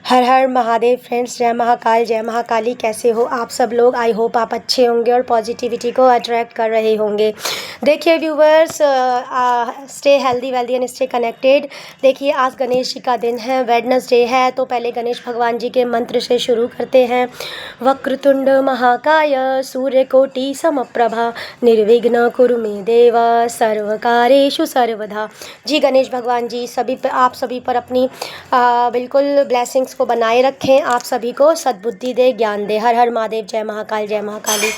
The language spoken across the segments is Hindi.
हर हर महादेव फ्रेंड्स, जय महाकाल जय महाकाली। कैसे हो आप सब लोग? आई होप आप अच्छे होंगे और पॉजिटिविटी को अट्रैक्ट कर रहे होंगे। देखिए viewers, stay healthy wealthy and stay connected. देखिए आज गणेश जी का दिन है, वेडनेसडे है, तो पहले गणेश भगवान जी के मंत्र से शुरू करते हैं। वक्रतुंड महाकाय सूर्यकोटि समप्रभा निर्विघ्न कुरु मे देव सर्वकारेषु सर्वदा। जी गणेश भगवान जी आप सभी पर अपनी बिल्कुल ब्लेसिंग्स को बनाए रखें, आप सभी को सद्बुद्धि दे, ज्ञान दे। हर हर महादेव, जय महाकाल जय महाकाली।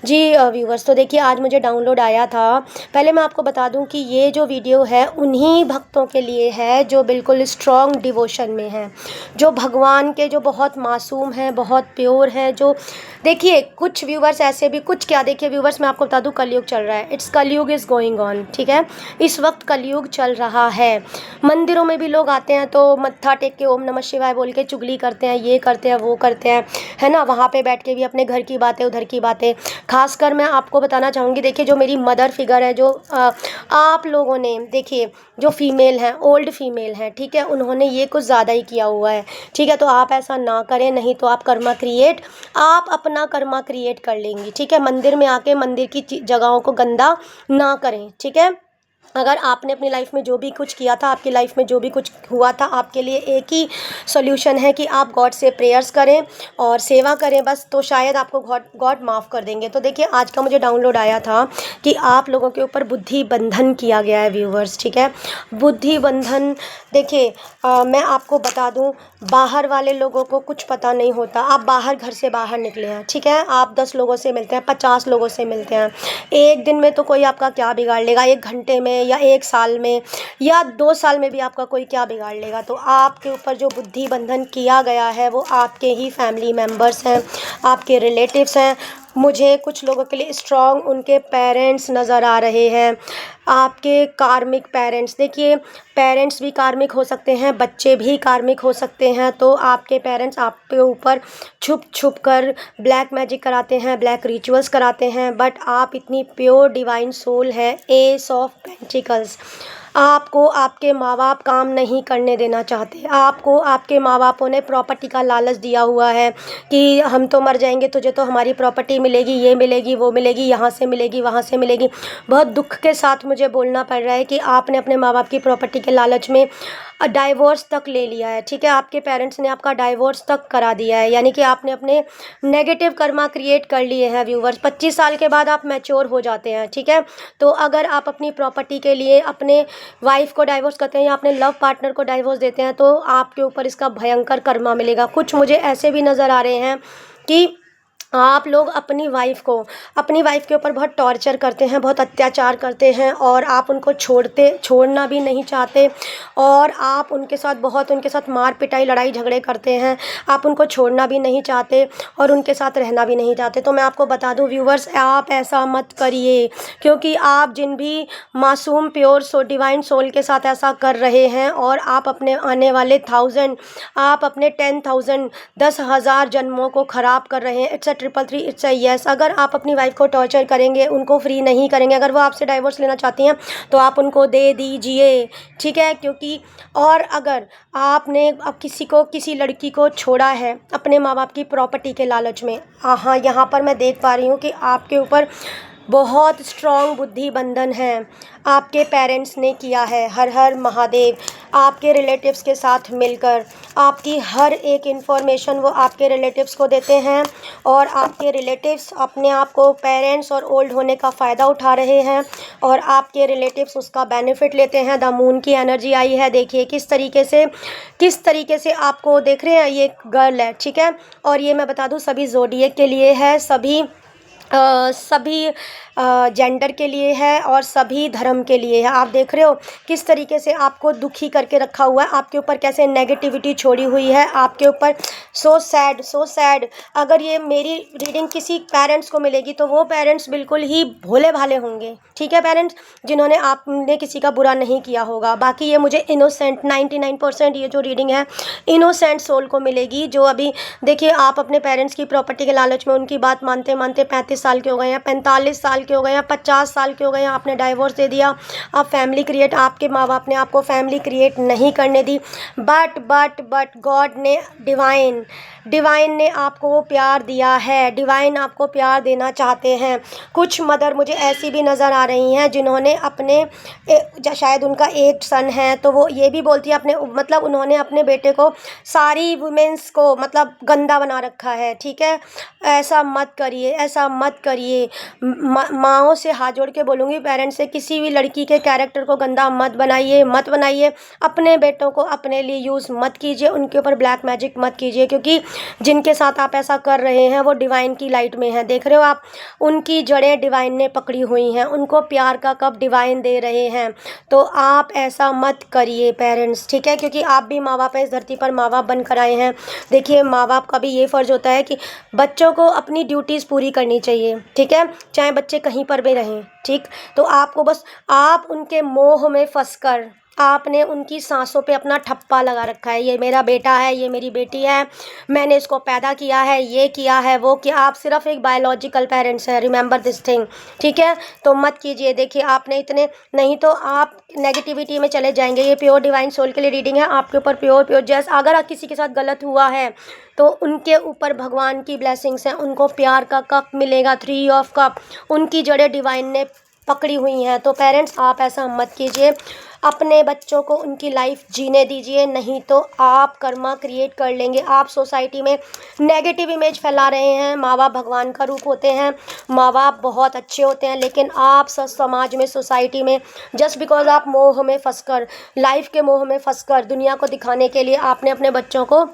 जी व्यूवर्स, तो देखिए आज मुझे डाउनलोड आया था। पहले मैं आपको बता दूं कि ये जो वीडियो है उन्हीं भक्तों के लिए है जो बिल्कुल स्ट्रॉन्ग डिवोशन में हैं, जो भगवान के जो बहुत मासूम हैं, बहुत प्योर हैं। जो देखिए कुछ व्यूवर्स ऐसे भी, कुछ क्या, देखिए व्यूवर्स मैं आपको बता दूं कलयुग चल रहा है। इट्स कलयुग इज़ गोइंग ऑन, ठीक है। इस वक्त कलयुग चल रहा है। मंदिरों में भी लोग आते हैं तो मत्था टेक के ओम नमः शिवाय बोल के चुगली करते हैं, ये करते हैं वो करते हैं, है ना। वहाँ पे बैठ के भी अपने घर की बातें उधर की बातें। खासकर मैं आपको बताना चाहूँगी, देखिए जो मेरी मदर फिगर है, जो आप लोगों ने देखिए जो फीमेल हैं, ओल्ड फीमेल हैं, ठीक है, उन्होंने ये कुछ ज़्यादा ही किया हुआ है, ठीक है। तो आप ऐसा ना करें, नहीं तो आप अपना कर्मा क्रिएट कर लेंगी, ठीक है। मंदिर में आके मंदिर की जगहों को गंदा ना करें, ठीक है। अगर आपने अपनी लाइफ में जो भी कुछ किया था, आपकी लाइफ में जो भी कुछ हुआ था, आपके लिए एक ही सॉल्यूशन है कि आप गॉड से प्रेयर्स करें और सेवा करें बस, तो शायद आपको गॉड माफ़ कर देंगे। तो देखिए आज का मुझे डाउनलोड आया था कि आप लोगों के ऊपर बुद्धि बंधन किया गया है व्यूवर्स, ठीक है। बुद्धि बंधन, देखिए मैं आपको बता दूं, बाहर वाले लोगों को कुछ पता नहीं होता। आप बाहर, घर से बाहर निकले हैं, ठीक है, आप 10 लोगों से मिलते हैं, 50 लोगों से मिलते हैं। एक दिन में तो कोई आपका क्या बिगाड़ लेगा, 1 घंटे में या 1 साल में या 2 साल में भी आपका कोई क्या बिगाड़ लेगा। तो आपके ऊपर जो बुद्धि बंधन किया गया है वो आपके ही फैमिली मेम्बर्स हैं, आपके रिलेटिव्स हैं। मुझे कुछ लोगों के लिए स्ट्रॉन्ग उनके पेरेंट्स नज़र आ रहे हैं, आपके कार्मिक पेरेंट्स। देखिए पेरेंट्स भी कार्मिक हो सकते हैं, बच्चे भी कार्मिक हो सकते हैं। तो आपके पेरेंट्स आपके ऊपर छुप छुप कर ब्लैक मैजिक कराते हैं, ब्लैक रिचुअल्स कराते हैं, बट आप इतनी प्योर डिवाइन सोल है, एस ऑफ पेंटिकल्स। आपको आपके माँ बाप काम नहीं करने देना चाहते। आपको आपके माँ बापों ने प्रॉपर्टी का लालच दिया हुआ है कि हम तो मर जाएंगे, तुझे तो हमारी प्रॉपर्टी मिलेगी, ये मिलेगी, वो मिलेगी, यहाँ से मिलेगी, वहाँ से मिलेगी। बहुत दुख के साथ मुझे बोलना पड़ रहा है कि आपने अपने माँ बाप की प्रॉपर्टी के लालच में डाइवोर्स तक ले लिया है, ठीक है। आपके पेरेंट्स ने आपका डाइवोर्स तक करा दिया है, यानी कि आपने अपने नेगेटिव कर्मा क्रिएट कर लिए हैं व्यूवर्स। 25 साल के बाद आप मैच्योर हो जाते हैं, ठीक है। तो अगर आप अपनी प्रॉपर्टी के लिए अपने वाइफ को डाइवोर्स करते हैं या अपने लव पार्टनर को डाइवोर्स देते हैं तो आपके ऊपर इसका भयंकर कर्मा मिलेगा। कुछ मुझे ऐसे भी नज़र आ रहे हैं कि आप लोग अपनी वाइफ के ऊपर बहुत टॉर्चर करते हैं, बहुत अत्याचार करते हैं और आप उनको छोड़ना भी नहीं चाहते, और आप उनके साथ मार पिटाई, लड़ाई झगड़े करते हैं। आप उनको छोड़ना भी नहीं चाहते और उनके साथ रहना भी नहीं चाहते। तो मैं आपको बता दूं व्यूवर्स, आप ऐसा मत करिए, क्योंकि आप जिन भी मासूम प्योर डिवाइन सोल के साथ ऐसा कर रहे हैं और आप अपने आने वाले 1000, आप अपने 10,000 10,000 जन्मों को ख़राब कर रहे हैं। It's 333, it's a yes. अगर आप अपनी वाइफ को टॉर्चर करेंगे, उनको फ्री नहीं करेंगे, अगर वो आपसे डाइवोर्स लेना चाहती हैं तो आप उनको दे दीजिए, ठीक है। क्योंकि और अगर आपने अब किसी लड़की को छोड़ा है अपने माँ बाप की प्रॉपर्टी के लालच में, हाँ यहाँ पर मैं देख पा रही हूँ कि आपके ऊपर बहुत स्ट्रॉन्ग बुद्धि बंधन है, आपके पेरेंट्स ने किया है। हर हर महादेव। आपके रिलेटिव्स के साथ मिलकर आपकी हर एक इन्फॉर्मेशन वो आपके रिलेटिव्स को देते हैं और आपके रिलेटिव्स अपने आप को पेरेंट्स और ओल्ड होने का फ़ायदा उठा रहे हैं और आपके रिलेटिव्स उसका बेनिफिट लेते हैं। द मून की एनर्जी आई है, देखिए किस तरीके से आपको देख रहे हैं। ये गर्ल है, ठीक है, और ये मैं बता दूं सभी ज़ोडिएक के लिए है, सभी जेंडर के लिए है और सभी धर्म के लिए है। आप देख रहे हो किस तरीके से आपको दुखी करके रखा हुआ है, आपके ऊपर कैसे नेगेटिविटी छोड़ी हुई है आपके ऊपर। So sad. अगर ये मेरी रीडिंग किसी पेरेंट्स को मिलेगी तो वो पेरेंट्स बिल्कुल ही भोले भाले होंगे, ठीक है, पेरेंट्स जिन्होंने आपने किसी का बुरा नहीं किया होगा। बाकी ये मुझे इनोसेंट 99% ये जो रीडिंग है इनोसेंट सोल को मिलेगी, जो अभी देखिए आप अपने पेरेंट्स की प्रॉपर्टी के लालच में उनकी बात मानते मानते 35 साल के हो गए हैं, 45 साल के हो गए हैं, 50 साल के हो गए हैं, आपने डाइवोर्स दे दिया, अब फैमिली क्रिएट, आपके माँ बाप ने आपको फैमिली क्रिएट नहीं करने दी, बट गॉड ने, डिवाइन ने आपको वो प्यार दिया है, डिवाइन आपको प्यार देना चाहते हैं। कुछ मदर मुझे ऐसी भी नज़र आ रही हैं जिन्होंने अपने शायद उनका एक सन है, तो वो ये भी बोलती है अपने, मतलब उन्होंने अपने बेटे को, सारी वुमेंस को मतलब गंदा बना रखा है, ठीक है। ऐसा मत करिए, ऐसा मत करिए। माँओं से हाथ जोड़ के बोलूँगी, पेरेंट्स से, किसी भी लड़की के कैरेक्टर को गंदा मत बनाइए, मत बनाइए। अपने बेटों को अपने लिए यूज़ मत कीजिए, उनके ऊपर ब्लैक मैजिक मत कीजिए, क्योंकि जिनके साथ आप ऐसा कर रहे हैं वो डिवाइन की लाइट में हैं, देख रहे हो आप, उनकी जड़ें डिवाइन ने पकड़ी हुई हैं, उनको प्यार का कप डिवाइन दे रहे हैं। तो आप ऐसा मत करिए पेरेंट्स, ठीक है, क्योंकि आप भी माँ बाप हैं, इस धरती पर माँ बाप बनकर आए हैं। देखिए, माँ बाप का भी ये फ़र्ज़ होता है कि बच्चों को अपनी ड्यूटीज़ पूरी करनी चाहिए, ठीक है, चाहे बच्चे कहीं पर भी रहें, ठीक। तो आपको बस, आप उनके मोह में फंसकर आपने उनकी सांसों पे अपना ठप्पा लगा रखा है, ये मेरा बेटा है, ये मेरी बेटी है, मैंने इसको पैदा किया है, ये किया है, वो किया। आप सिर्फ एक बायोलॉजिकल पेरेंट्स हैं, रिमेंबर दिस थिंग, ठीक है। तो मत कीजिए। देखिए, आपने इतने, नहीं तो आप नेगेटिविटी में चले जाएंगे। ये प्योर डिवाइन सोल के लिए रीडिंग है, आपके ऊपर प्योर जैस, अगर किसी के साथ गलत हुआ है तो उनके ऊपर भगवान की ब्लेसिंग्स हैं, उनको प्यार का कप मिलेगा, 3 ऑफ कप, उनकी जड़ें डिवाइन ने पकड़ी हुई हैं। तो पेरेंट्स, आप ऐसा मत कीजिए, अपने बच्चों को उनकी लाइफ जीने दीजिए, नहीं तो आप कर्मा क्रिएट कर लेंगे। आप सोसाइटी में नेगेटिव इमेज फैला रहे हैं। माँ बाप भगवान का रूप होते हैं, माँ बाप बहुत अच्छे होते हैं, लेकिन आप समाज में, सोसाइटी में, जस्ट बिकॉज आप मोह में फंसकर, लाइफ के मोह में फंसकर, दुनिया को दिखाने के लिए आपने अपने बच्चों को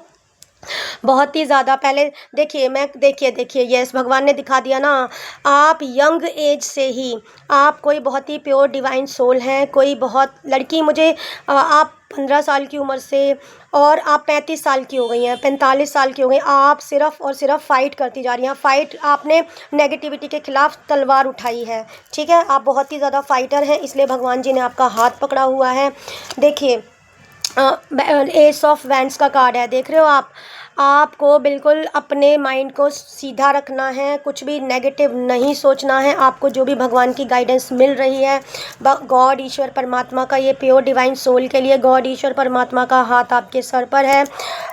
बहुत ही ज़्यादा पहले, देखिए यस, भगवान ने दिखा दिया ना। आप यंग एज से ही, आप कोई बहुत ही प्योर डिवाइन सोल हैं, कोई बहुत लड़की, मुझे आप 15 साल की उम्र से, और आप 35 साल की हो गई हैं, 45 साल की हो गई, आप सिर्फ़ और सिर्फ फ़ाइट करती जा रही हैं। फ़ाइट, आपने नेगेटिविटी के ख़िलाफ़ तलवार उठाई है, ठीक है। आप बहुत ही ज़्यादा फ़ाइटर हैं, इसलिए भगवान जी ने आपका हाथ पकड़ा हुआ है। देखिए, एस ऑफ वैंड्स का कार्ड है, देख रहे हो आप। आपको बिल्कुल अपने माइंड को सीधा रखना है, कुछ भी नेगेटिव नहीं सोचना है। आपको जो भी भगवान की गाइडेंस मिल रही है, गॉड, ईश्वर परमात्मा का, ये प्योर डिवाइन सोल के लिए गॉड, ईश्वर परमात्मा का हाथ आपके सर पर है।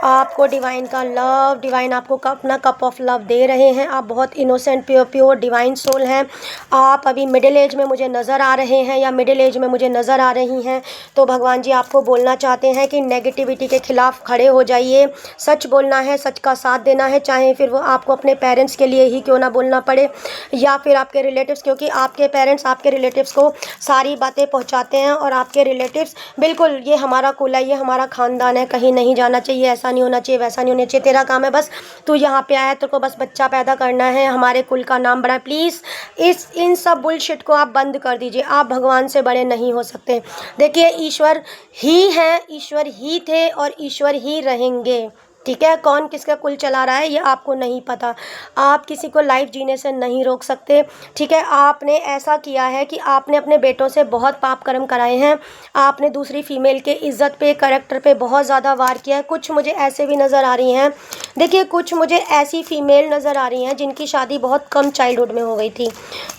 आपको डिवाइन का लव, डिवाइन आपको अपना कप ऑफ लव दे रहे हैं। आप बहुत इनोसेंट, प्योर डिवाइन सोल हैं। आप अभी मिडिल एज में मुझे नज़र आ रहे हैं, या मिडिल एज में मुझे नज़र आ रही हैं। तो भगवान जी आपको बोलना चाहते हैं कि नेगेटिविटी के ख़िलाफ़ खड़े हो जाइए, सच बोलना है, सच का साथ देना है, चाहे फिर वो आपको अपने पेरेंट्स के लिए ही क्यों ना बोलना पड़े, या फिर आपके रिलेटिव्स, क्योंकि आपके पेरेंट्स आपके रिलेटिव्स को सारी बातें पहुंचाते हैं, और आपके रिलेटिव्स बिल्कुल, ये हमारा कुल है, ये हमारा ख़ानदान है, कहीं नहीं जाना चाहिए, ऐसा नहीं होना चाहिए, वैसा नहीं होना चाहिए, तेरा काम है बस, तू यहाँ पे आया, तेरे को बस बच्चा पैदा करना है, हमारे कुल का नाम बढ़ाए। प्लीज़ इन सब बुलशिट को आप बंद कर दीजिए। आप भगवान से बड़े नहीं हो सकते। देखिए, ईश्वर ही है, ईश्वर ही थे, और ईश्वर ही रहेंगे, ठीक है। कौन किसका कुल चला रहा है ये आपको नहीं पता। आप किसी को लाइफ जीने से नहीं रोक सकते, ठीक है। आपने ऐसा किया है कि आपने अपने बेटों से बहुत पाप कर्म कराए हैं। आपने दूसरी फीमेल के इज्जत पे, कैरेक्टर पे बहुत ज़्यादा वार किया है। कुछ मुझे ऐसे भी नज़र आ रही हैं, देखिए, कुछ मुझे ऐसी फीमेल नज़र आ रही हैं जिनकी शादी बहुत कम चाइल्डहुड में हो गई थी।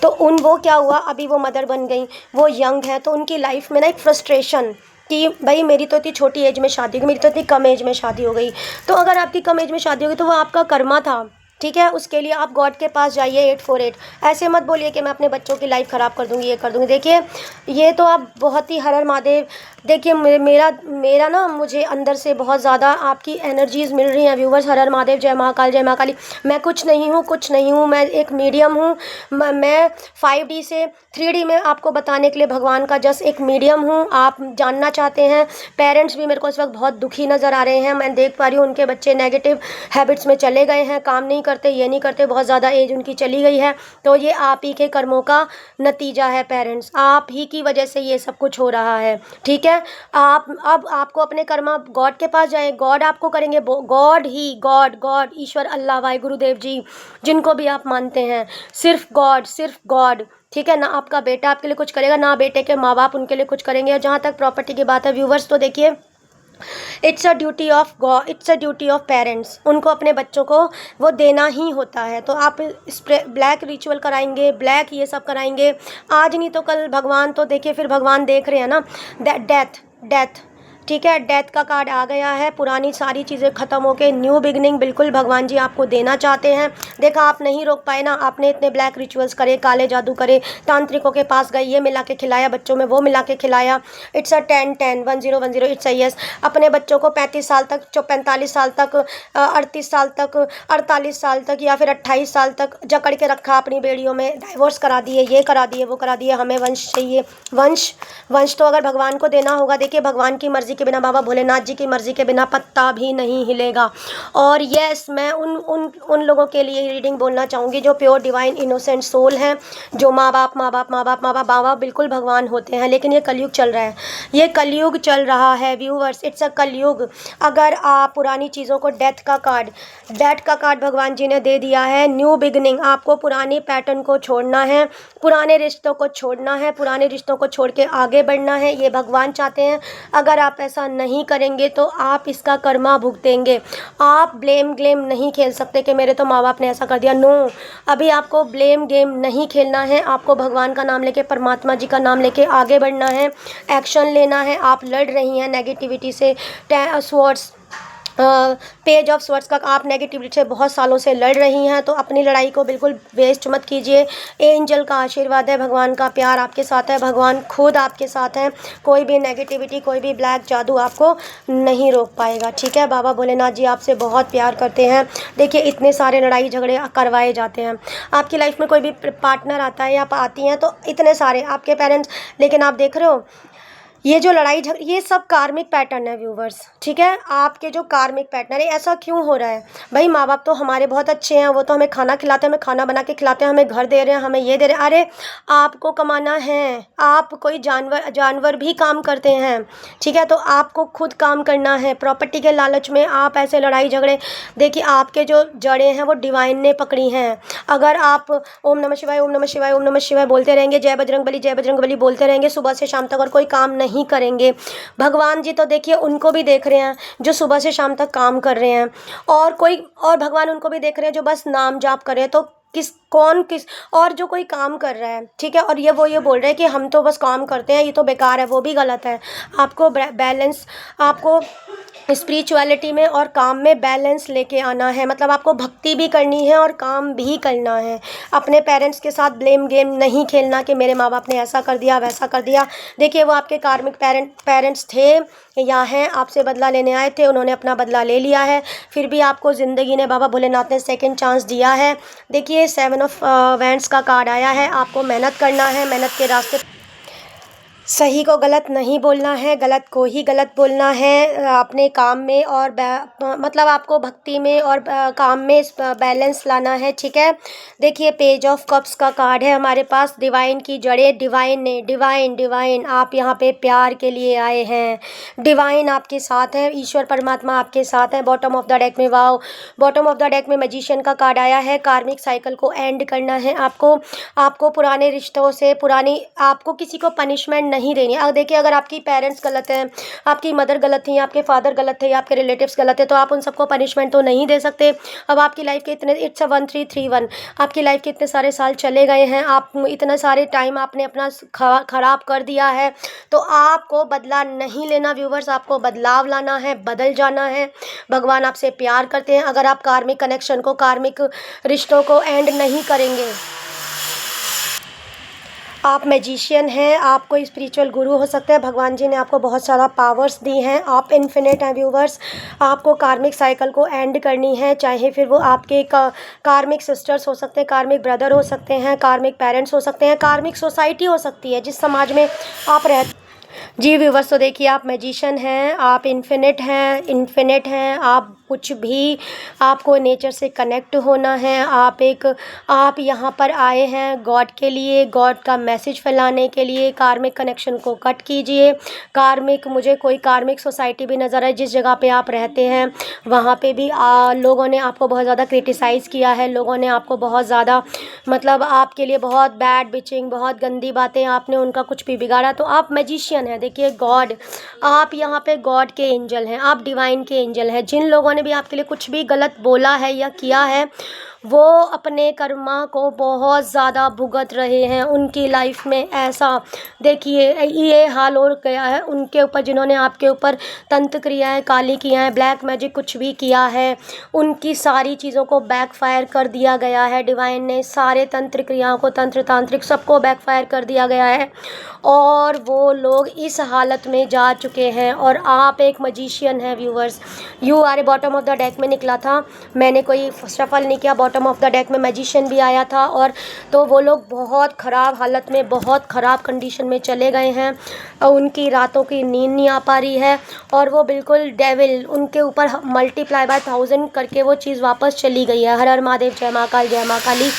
तो वो क्या हुआ, अभी वो मदर बन गई, वो यंग है, तो उनकी लाइफ में ना एक फ्रस्ट्रेशन कि भाई मेरी तो इतनी छोटी एज में शादी हो गई, मेरी तो इतनी कम एज में शादी हो गई। तो अगर आपकी कम एज में शादी होगी तो वो आपका कर्मा था, ठीक है। उसके लिए आप गॉड के पास जाइए, 848। ऐसे मत बोलिए कि मैं अपने बच्चों की लाइफ ख़राब कर दूंगी, ये कर दूंगी। देखिए, ये तो आप बहुत ही, हर हर महादेव। देखिए, मेरा ना, मुझे अंदर से बहुत ज़्यादा आपकी एनर्जीज़ मिल रही हैं व्यूवर्स। हर हर महादेव, जय महाकाल, जय महाकाली। मैं कुछ नहीं हूँ, मैं एक मीडियम हूँ। मैं 5D से 3D में आपको बताने के लिए भगवान का जस्ट एक मीडियम हूँ। आप जानना चाहते हैं। पेरेंट्स भी मेरे को इस वक्त बहुत दुखी नज़र आ रहे हैं। मैं देख पा रही हूँ उनके बच्चे नेगेटिव हैबिट्स में चले गए हैं, काम नहीं करते, ये नहीं करते, बहुत ज़्यादा एज उनकी चली गई है। तो ये आप ही के कर्मों का नतीजा है पेरेंट्स, आप ही की वजह से ये सब कुछ हो रहा है, ठीक है। आप अब आपको अपने कर्मा गॉड के पास जाएं, गॉड आपको करेंगे, गॉड ही, गॉड, ईश्वर, अल्लाह, वाहे गुरुदेव जी, जिनको भी आप मानते हैं, सिर्फ गॉड, ठीक है ना। आपका बेटा आपके लिए कुछ करेगा ना, बेटे के माँ बाप उनके लिए कुछ करेंगे। और जहाँ तक प्रॉपर्टी की बात है व्यूवर्स, तो देखिए, it's a duty of God, it's a duty of parents, उनको अपने बच्चों को वो देना ही होता है। तो आप स्प्रे ब्लैक रिचुअल कराएंगे, ब्लैक ये सब कराएंगे, आज नहीं तो कल भगवान तो देखिए, फिर भगवान देख रहे हैं ना। डेथ, डेथ, ठीक है, डेथ का कार्ड आ गया है। पुरानी सारी चीज़ें ख़त्म होके न्यू बिगनिंग बिल्कुल भगवान जी आपको देना चाहते हैं। देखा, आप नहीं रोक पाए ना, आपने इतने ब्लैक रिचुअल्स करे, काले जादू करे, तांत्रिकों के पास गए, ये मिला के खिलाया बच्चों में, वो मिला के खिलाया। It's a 10-10-10-10, it's a yes. अपने बच्चों को 35 साल तक, 45 साल तक, 38 साल तक, 48 साल तक या फिर 28 साल तक जकड़ के रखा अपनी बेड़ियों में, डाइवोर्स करा दिए, ये करा दिए, वो करा दिए, हमें वंश चाहिए। वंश, वंश तो अगर भगवान को देना होगा, देखिए भगवान की मर्ज़ी के बिना, बाबा भोलेनाथ जी की मर्ज़ी के बिना पत्ता भी नहीं हिलेगा। और यस, मैं उन लोगों के लिए रीडिंग बोलना चाहूँगी जो प्योर डिवाइन इनोसेंट सोल हैं, जो माँ बाप माँ बाप माँ बाप माँ बाप माँ बाप बिल्कुल भगवान होते हैं। लेकिन ये कलयुग चल रहा है, ये कलयुग चल रहा है व्यूवर्स, इट्स अ कलयुग। अगर आप पुरानी चीज़ों को, डेथ का कार्ड भगवान जी ने दे दिया है, न्यू बिगनिंग, आपको पुरानी पैटर्न को छोड़ना है, पुराने रिश्तों को छोड़ना है, पुराने रिश्तों को छोड़ के आगे बढ़ना है, ये भगवान चाहते हैं। अगर आप ऐसा नहीं करेंगे तो आप इसका कर्मा भुगतेंगे। आप ब्लेम गेम नहीं खेल सकते कि मेरे तो माँ बाप ने ऐसा कर दिया, नो। अभी आपको ब्लेम गेम नहीं खेलना है, आपको भगवान का नाम लेके, परमात्मा जी का नाम लेके आगे बढ़ना है, एक्शन लेना है। आप लड़ रही हैं नेगेटिविटी से, स्वॉर्ड्स, पेज ऑफ स्वर्ड्स का आप नेगेटिविटी से बहुत सालों से लड़ रही हैं, तो अपनी लड़ाई को बिल्कुल वेस्ट मत कीजिए। एंजल का आशीर्वाद है, भगवान का प्यार आपके साथ है, भगवान खुद आपके साथ हैं। कोई भी नेगेटिविटी, कोई भी ब्लैक जादू आपको नहीं रोक पाएगा, ठीक है। बाबा भोलेनाथ जी आपसे बहुत प्यार करते हैं। देखिए, इतने सारे लड़ाई झगड़े करवाए जाते हैं, आपकी लाइफ में कोई भी पार्टनर आता है या आती हैं तो इतने सारे आपके पेरेंट्स, लेकिन आप देख रहे हो ये जो लड़ाई झगड़े, ये सब कार्मिक पैटर्न है व्यूवर्स, ठीक है। आपके जो कार्मिक पैटर्न है, ऐसा क्यों हो रहा है भाई? माँ बाप तो हमारे बहुत अच्छे हैं, वो तो हमें खाना खिलाते हैं, हमें खाना बना के खिलाते हैं, हमें घर दे रहे हैं, हमें ये दे रहे हैं। अरे आपको कमाना है, आप कोई जानवर भी काम करते हैं, ठीक है, तो आपको खुद काम करना है। प्रॉपर्टी के लालच में आप ऐसे लड़ाई झगड़े, देखिए आपके जो जड़ें हैं वो डिवाइन ने पकड़ी हैं। अगर आप ओम नमः शिवाय, ओम नमः शिवाय, ओम नमः शिवाय बोलते रहेंगे, जय बजरंग बली, जय बजरंग बली बोलते रहेंगे सुबह से शाम तक, और कोई काम नहीं करेंगे, भगवान जी तो देखिए उनको भी देख रहे हैं जो सुबह से शाम तक काम कर रहे हैं, और भगवान उनको भी देख रहे हैं जो बस नाम जाप कर रहे हैं। तो किस और जो कोई काम कर रहा है, ठीक है, और ये बोल रहे हैं कि हम तो बस काम करते हैं, ये तो बेकार है, वो भी गलत है। आपको बैलेंस, आपको स्पिरिचुअलिटी में और काम में बैलेंस लेके आना है। मतलब आपको भक्ति भी करनी है और काम भी करना है। अपने पेरेंट्स के साथ ब्लेम गेम नहीं खेलना कि मेरे माँ बाप ने ऐसा कर दिया, वैसा कर दिया। देखिए, वो आपके कार्मिक पेरेंट्स थे या हैं, आपसे बदला लेने आए थे, उन्होंने अपना बदला ले लिया है। फिर भी आपको ज़िंदगी ने, बाबा भोलेनाथ ने सेकंड चांस दिया है। देखिए, 7 ऑफ वैंड्स का कार्ड आया है। आपको मेहनत करना है, मेहनत के रास्ते, सही को गलत नहीं बोलना है, गलत को ही गलत बोलना है अपने काम में, और मतलब आपको भक्ति में और काम में बैलेंस लाना है, ठीक है। देखिए, पेज ऑफ कप्स का कार्ड है हमारे पास। डिवाइन की जड़ें, डिवाइन आप यहाँ पे प्यार के लिए आए हैं, डिवाइन आपके साथ है, ईश्वर परमात्मा आपके साथ है। बॉटम ऑफ द डेक में, wow, bottom of the deck में मैजिशियन का कार्ड आया है। कार्मिक साइकिल को एंड करना है आपको पुराने रिश्तों से, आपको किसी को पनिशमेंट नहीं देनी। अब देखिए, अगर आपकी पेरेंट्स गलत हैं, आपकी मदर गलत थी, आपके फादर गलत थे, आपके रिलेटिव्स गलत थे, तो आप उन सबको पनिशमेंट तो नहीं दे सकते। अब आपकी लाइफ के इतने, इट्स 1331, आपकी लाइफ के इतने सारे साल चले गए हैं, आप इतना सारे टाइम आपने अपना खराब कर दिया है, तो आपको बदला नहीं लेना व्यूवर्स, आपको बदलाव लाना है, बदल जाना है। भगवान आपसे प्यार करते हैं। अगर आप कार्मिक कनेक्शन को, कार्मिक रिश्तों को एंड नहीं करेंगे, आप मैजिशियन हैं, आप कोई स्पिरिचुअल गुरु हो सकते हैं, भगवान जी ने आपको बहुत सारा पावर्स दी हैं, आप इन्फिनिट हैं व्यूवर्स। आपको कार्मिक साइकिल को एंड करनी है, चाहे फिर वो आपके कार्मिक सिस्टर्स हो सकते हैं, कार्मिक ब्रदर हो सकते हैं, कार्मिक पेरेंट्स हो सकते हैं, कार्मिक सोसाइटी हो सकती है जिस समाज में आप रहते। जी व्यूवर्स, तो देखिए, आप मैजिशियन हैं, आप इन्फिनिट हैं, आप कुछ भी, आपको नेचर से कनेक्ट होना है। आप यहाँ पर आए हैं गॉड के लिए, गॉड का मैसेज फैलाने के लिए। कार्मिक कनेक्शन को कट कीजिए। मुझे कोई कार्मिक सोसाइटी भी नज़र आए, जिस जगह पे आप रहते हैं वहाँ पे भी लोगों ने आपको बहुत ज़्यादा क्रिटिसाइज़ किया है, लोगों ने आपको बहुत ज़्यादा, मतलब आपके लिए बहुत बैड बिचिंग, बहुत गंदी बातें, आपने उनका कुछ भी बिगाड़ा, तो आप मैजिशियन हैं। देखिए गॉड, आप यहाँ पे गॉड के एंजल हैं, आप डिवाइन के एंजल हैं। जिन लोगों ने भी आपके लिए कुछ भी गलत बोला है या किया है, वो अपने कर्मा को बहुत ज़्यादा भुगत रहे हैं। उनकी लाइफ में ऐसा देखिए ये हाल हो गया है उनके ऊपर, जिन्होंने आपके ऊपर तंत्र क्रियाएँ, काली क्रियाएँ, ब्लैक मैजिक कुछ भी किया है, उनकी सारी चीज़ों को बैकफायर कर दिया गया है। डिवाइन ने सारे तंत्र क्रियाओं को, तंत्र तांत्रिक सबको बैकफायर कर दिया गया है और वो लोग इस हालत में जा चुके हैं। और आप एक मजिशियन हैं viewers, you are a bottom of the deck में निकला था, मैंने कोई सफल नहीं किया, बॉटम ऑफ द डेक में मैजिशियन भी आया था। और तो वो लोग बहुत ख़राब हालत में, बहुत ख़राब कंडीशन में चले गए हैं, उनकी रातों की नींद नहीं आ पा रही है और वो बिल्कुल डेविल उनके ऊपर मल्टीप्लाई बाय 1000 करके वो चीज़ वापस चली गई है। हर हर महादेव, जय महाकाल, जय महाकाली।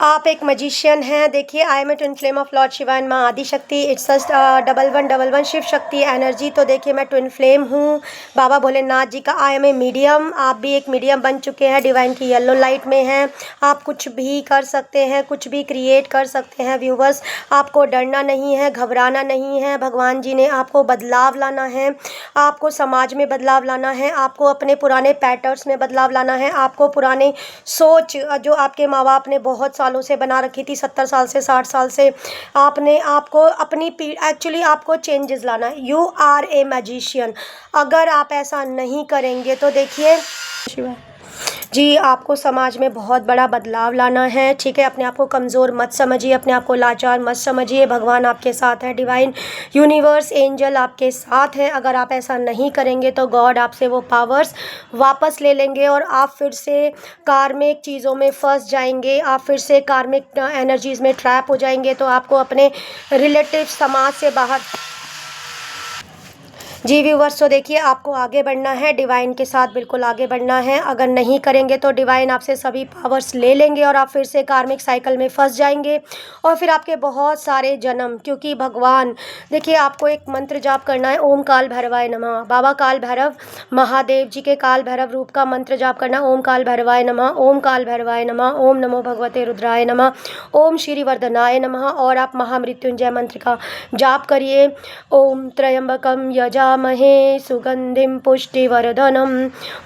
आप एक मजिशियन हैं, देखिए I am a twin flame of lord Shiva and माँ आदिशक्ति, इट्स 1111 शिव शक्ति एनर्जी। तो देखिए मैं ट्विन फ्लेम हूँ बाबा भोलेनाथ जी का, आई एम ए मीडियम, आप भी एक मीडियम बन चुके हैं, डिवाइन की येलो लाइट में हैं, आप कुछ भी कर सकते हैं, कुछ भी क्रिएट कर सकते हैं व्यूवर्स। आपको डरना नहीं है, घबराना नहीं है, भगवान जी ने आपको बदलाव लाना है, आपको समाज में बदलाव लाना है, आपको अपने पुराने पैटर्न्स में बदलाव लाना है, आपको पुराने सोच जो आपके माँ बाप ने बहुत सालों से बना रखी थी, 70 साल से 60 साल से, आपने आपको अपनी एक्चुअली आपको चेंजेस लाना है। You are a magician. अगर आप ऐसा नहीं करेंगे तो देखिए जी, आपको समाज में बहुत बड़ा बदलाव लाना है, ठीक है। अपने आप को कमज़ोर मत समझिए, अपने आप को लाचार मत समझिए, भगवान आपके साथ है, डिवाइन यूनिवर्स एंजल आपके साथ है। अगर आप ऐसा नहीं करेंगे तो गॉड आपसे वो पावर्स वापस ले लेंगे और आप फिर से कार्मिक चीज़ों में फंस जाएंगे, आप फिर से कार्मिक एनर्जीज़ में ट्रैप हो जाएंगे। तो आपको अपने रिलेटिव समाज से बाहर जी व्यूवर्स, तो देखिए आपको आगे बढ़ना है, डिवाइन के साथ बिल्कुल आगे बढ़ना है। अगर नहीं करेंगे तो डिवाइन आपसे सभी पावर्स ले लेंगे और आप फिर से कार्मिक साइकिल में फंस जाएंगे और फिर आपके बहुत सारे जन्म, क्योंकि भगवान देखिए आपको एक मंत्र जाप करना है, ओम काल भैरवाय नमः। बाबा काल भैरव महादेव जी के काल भैरव रूप का मंत्र जाप करना, ओम काल भैरवाय नमः, ओम काल भैरवाय नमः, ओम नमो भगवते रुद्राय नमः, ओम श्री वर्धनाय नमः। और आप महामृत्युंजय मंत्र का जाप करिए, ओम त्र्यंबकम यजा महे सुगंधिम पुष्टिवर्धनम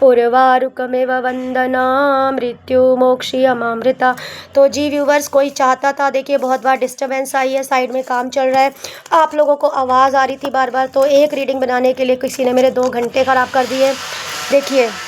उर्वारुकमेव वंदना मृत्यु मोक्षयमामृता। तो जी व्यूवर्स, कोई चाहता था, देखिए बहुत बार डिस्टर्बेंस आई है, साइड में काम चल रहा है, आप लोगों को आवाज़ आ रही थी बार बार, तो एक रीडिंग बनाने के लिए किसी ने मेरे 2 घंटे ख़राब कर दिए। देखिए